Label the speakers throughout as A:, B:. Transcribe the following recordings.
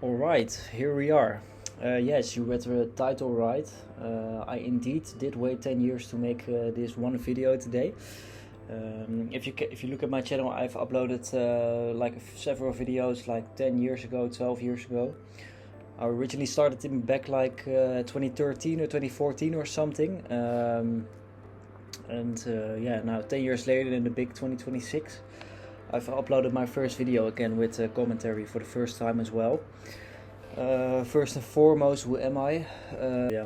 A: Alright, here we are. Yes, you read the title right. I indeed did wait 10 years to make this one video today. If you look at my channel, I've uploaded several videos like 10 years ago, 12 years ago. I originally started in back 2013 or 2014 or something. Now 10 years later in the big 2026. I've uploaded my first video again with commentary for the first time as well. First and foremost, who am I?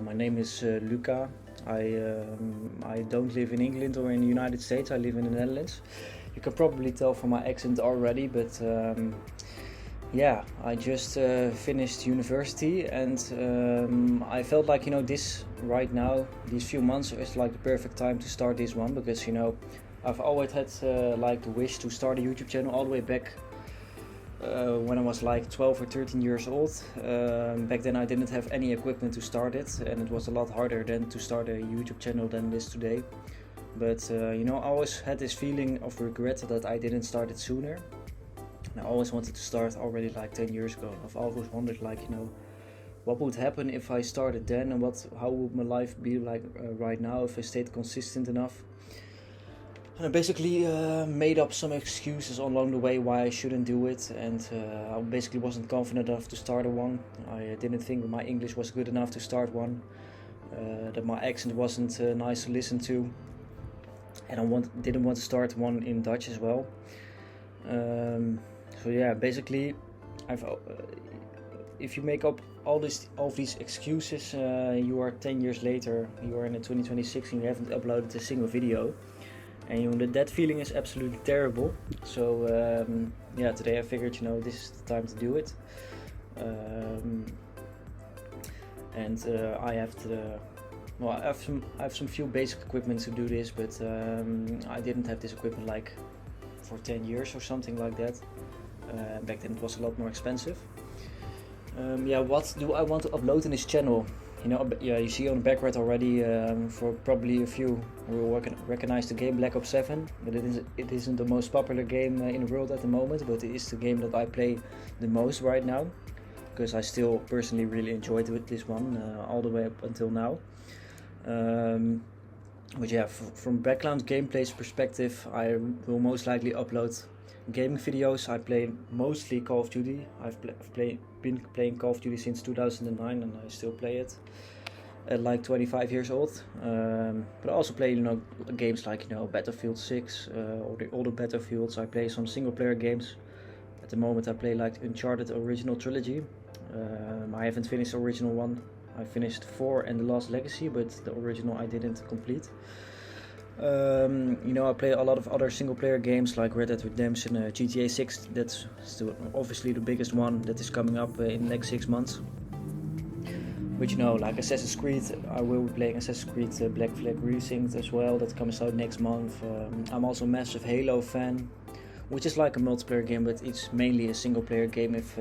A: My name is Luca. I don't live in England or in the United States. I live in the Netherlands. You can probably tell from my accent already, but I just finished university, and I felt like this right now, these few months, is like the perfect time to start this one, because I've always had the wish to start a YouTube channel all the way back when I was like 12 or 13 years old. Back then I didn't have any equipment to start it, and it was a lot harder then to start a YouTube channel than it is today. But I always had this feeling of regret that I didn't start it sooner. And I always wanted to start already like 10 years ago. I've always wondered what would happen if I started then, and how would my life be like right now if I stayed consistent enough. And I basically made up some excuses along the way why I shouldn't do it, and I basically wasn't confident enough to start one. I didn't think my English was good enough to start one, that my accent wasn't nice to listen to, and I didn't want to start one in Dutch as well. Basically, if you make up all these excuses, you are 10 years later, you are in 2026 and you haven't uploaded a single video. And that feeling is absolutely terrible. So today I figured this is the time to do it. I have some few basic equipment to do this, but I didn't have this equipment like for 10 years or something like that. Back then it was a lot more expensive. What do I want to upload in this channel? You see on the background already, for probably a few will recognize the game Black Ops 7, but it isn't the most popular game in the world at the moment, but it is the game that I play the most right now, because I still personally really enjoyed this one all the way up until now. From background gameplay's perspective, I will most likely upload gaming videos. I play mostly Call of Duty. I've been playing Call of Duty since 2009, and I still play it at like 25 years old. But I also play games like Battlefield 6 or the older Battlefields. I play some single player games. At the moment I play like Uncharted Original Trilogy. I haven't finished the original one. I finished 4 and The Lost Legacy, but the original I didn't complete. I play a lot of other single player games like Red Dead Redemption, GTA 6, that's still obviously the biggest one that is coming up in the next 6 months. But like Assassin's Creed, I will be playing Assassin's Creed Black Flag Resynced as well, that comes out next month. I'm also a massive Halo fan, which is like a multiplayer game, but it's mainly a single player game if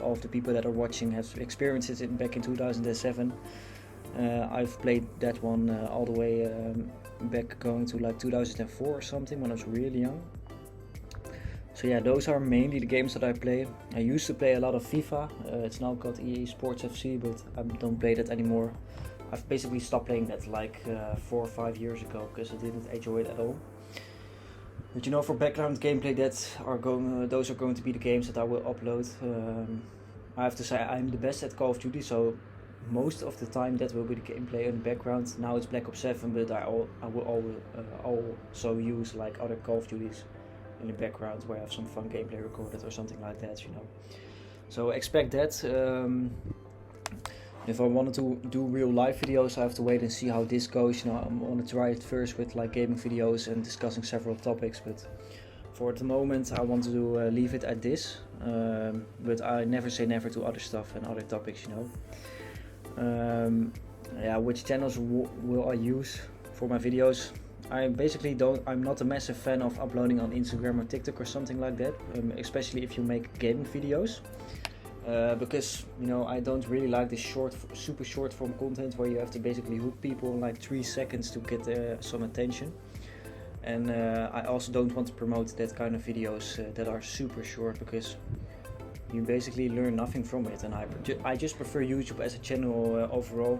A: all of the people that are watching have experienced it back in 2007. I've played that one all the way back going to like 2004 or something, when I was really young. So those are mainly the games that I play. I used to play a lot of FIFA. It's now called EA Sports FC, but I don't play that anymore. I've basically stopped playing that like 4 or 5 years ago, because I didn't enjoy it at all. But for background gameplay, those are going to be the games that I will upload. I have to say I'm the best at Call of Duty, so most of the time that will be the gameplay in the background. Now it's Black Ops 7, but I will also use like other Call of Duties in the background where I have some fun gameplay recorded or something like that. So expect that. If I wanted to do real life videos, I have to wait and see how this goes. I want to try it first with like gaming videos and discussing several topics, but for the moment I want to leave it at this. But I never say never to other stuff and other topics. Which channels will I use for my videos? I'm not a massive fan of uploading on Instagram or TikTok or something like that, especially if you make gaming videos. Because I don't really like this super short form content where you have to basically hook people in like 3 seconds to get some attention. And I also don't want to promote that kind of videos that are super short, because you basically learn nothing from it, and I just prefer YouTube as a channel overall,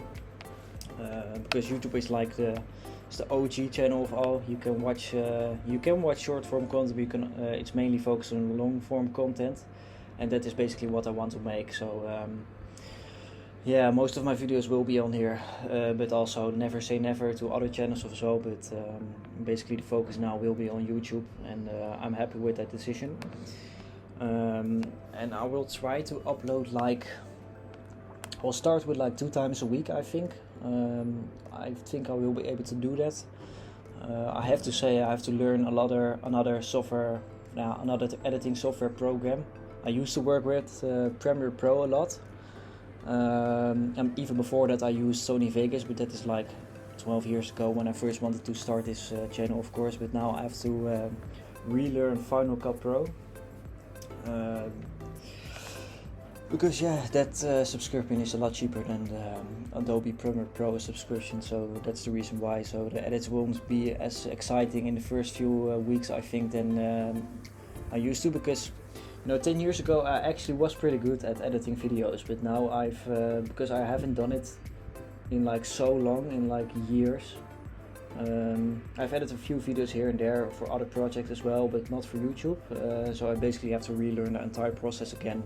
A: because YouTube is like it's the OG channel of all. You can watch short form content, but you can it's mainly focused on long form content, and that is basically what I want to make. So yeah, most of my videos will be on here, but also never say never to other channels as well. But basically the focus now will be on YouTube, and I'm happy with that decision. And I will try to upload I'll start with 2 times a week, I think. I think I will be able to do that. I have to say I have to learn another software, another editing software program. I used to work with Premiere Pro a lot. And even before that I used Sony Vegas, but that is 12 years ago when I first wanted to start this channel, of course. But now I have to relearn Final Cut Pro, because that subscription is a lot cheaper than the Adobe Premiere Pro subscription, so that's the reason why. So the edits won't be as exciting in the first few weeks, I think, than I used to, because 10 years ago I actually was pretty good at editing videos, but now because I haven't done it in so long, in years. I've edited a few videos here and there for other projects as well, but not for YouTube, so I basically have to relearn the entire process again.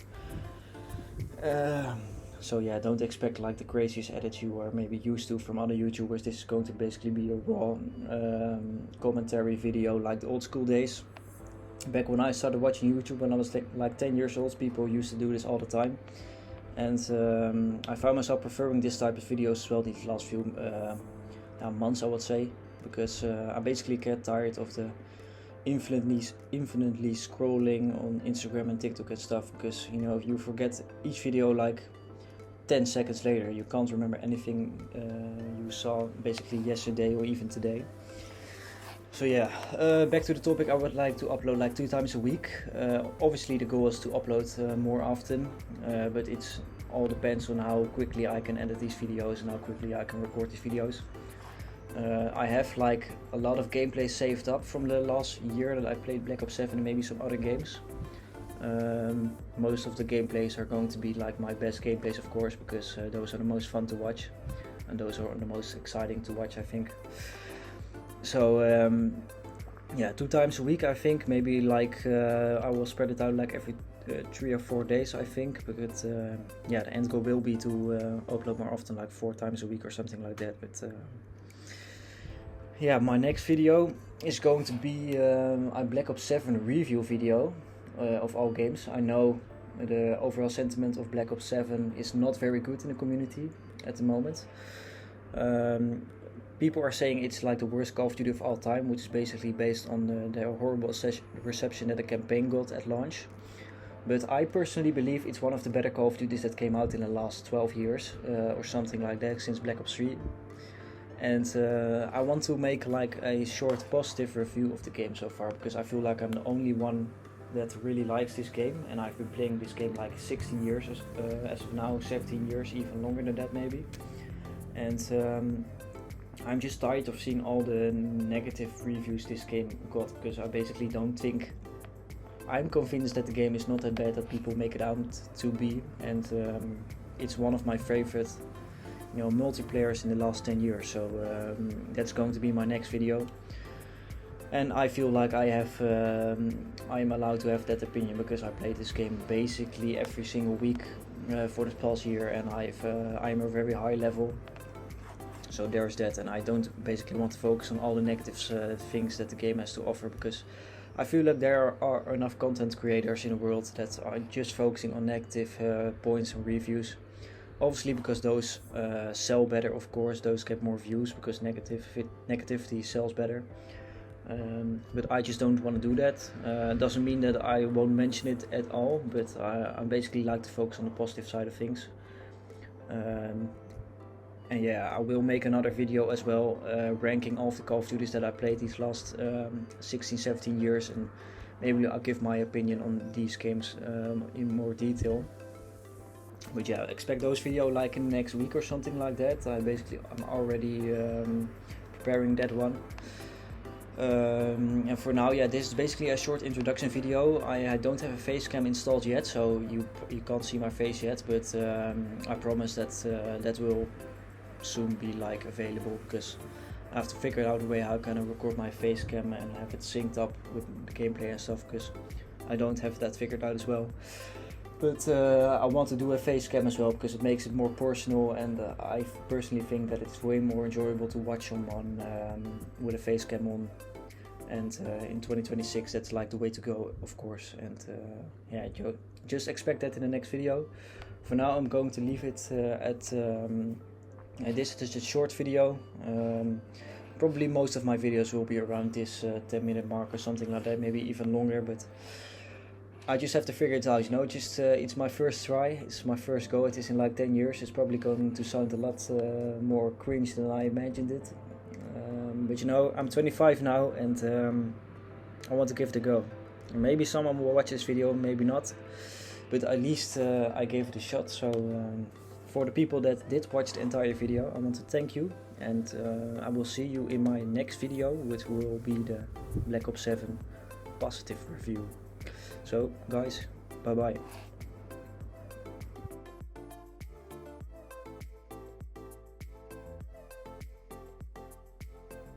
A: So yeah, don't expect the craziest edits you are maybe used to from other YouTubers. This is going to basically be a raw commentary video like the old school days. Back when I started watching YouTube when I was 10 years old, people used to do this all the time, and I found myself preferring this type of videos as well these last few months, I would say, because I basically get tired of the infinitely scrolling on Instagram and TikTok and stuff, because you forget each video 10 seconds later. You can't remember anything you saw basically yesterday or even today. So yeah, back to the topic. I would like to upload 2 times a week. Obviously the goal is to upload more often, but it all depends on how quickly I can edit these videos and how quickly I can record these videos. I have a lot of gameplay saved up from the last year that I played Black Ops 7 and maybe some other games. Most of the gameplays are going to be my best gameplays, of course, because those are the most fun to watch, and those are the most exciting to watch, I think. So yeah, 2 times a week, I think. Maybe I will spread it out every 3 or 4 days, I think. But yeah, the end goal will be to upload more often, 4 times a week or something like that. But yeah, my next video is going to be a Black Ops 7 review video of all games. I know the overall sentiment of Black Ops 7 is not very good in the community at the moment. People are saying it's the worst Call of Duty of all time, which is basically based on the horrible reception that the campaign got at launch. But I personally believe it's one of the better Call of Duties that came out in the last 12 years or something like that, since Black Ops 3. And I want to make a short positive review of the game so far, because I feel I'm the only one that really likes this game, and I've been playing this game 16 years as of now, 17 years, even longer than that maybe. And I'm just tired of seeing all the negative reviews this game got, because I basically don't think... I'm convinced that the game is not that bad that people make it out to be, and it's one of my favorite multiplayers in the last 10 years. So that's going to be my next video, and I feel I'm allowed to have that opinion, because I played this game basically every single week for the past year, and I'm a very high level. So there's that, and I don't basically want to focus on all the negative things that the game has to offer, because I feel there are enough content creators in the world that are just focusing on negative points and reviews. Obviously, because those sell better, of course, those get more views, because negativity sells better. But I just don't want to do that. Doesn't mean that I won't mention it at all, but I basically like to focus on the positive side of things. And yeah, I will make another video as well, ranking all of the Call of Duties that I played these last 16-17 years, and maybe I'll give my opinion on these games in more detail. But yeah, expect those videos in the next week or something like that. I'm already preparing that one. And for now, yeah, this is basically a short introduction video. I don't have a face cam installed yet, so you can't see my face yet, but I promise that that will soon be like available, because I have to figure out a way how I can record my face cam and have it synced up with the gameplay and stuff, because I don't have that figured out as well. But I want to do a face cam as well, because it makes it more personal, and I personally think that it's way more enjoyable to watch someone with a face cam on. And in 2026, that's like the way to go, of course. And yeah, just expect that in the next video. For now, I'm going to leave it at this is just a short video. Probably most of my videos will be around this 10-minute mark or something like that, maybe even longer, but I just have to figure it out, you know. Just it's my first try, it's my first go at this in like 10 years. It's probably going to sound a lot more cringe than I imagined it. But you know, I'm 25 now, and I want to give it a go. Maybe someone will watch this video, maybe not, but at least I gave it a shot. So for the people that did watch the entire video, I want to thank you, and I will see you in my next video, which will be the Black Ops 7 positive review. So guys, bye bye.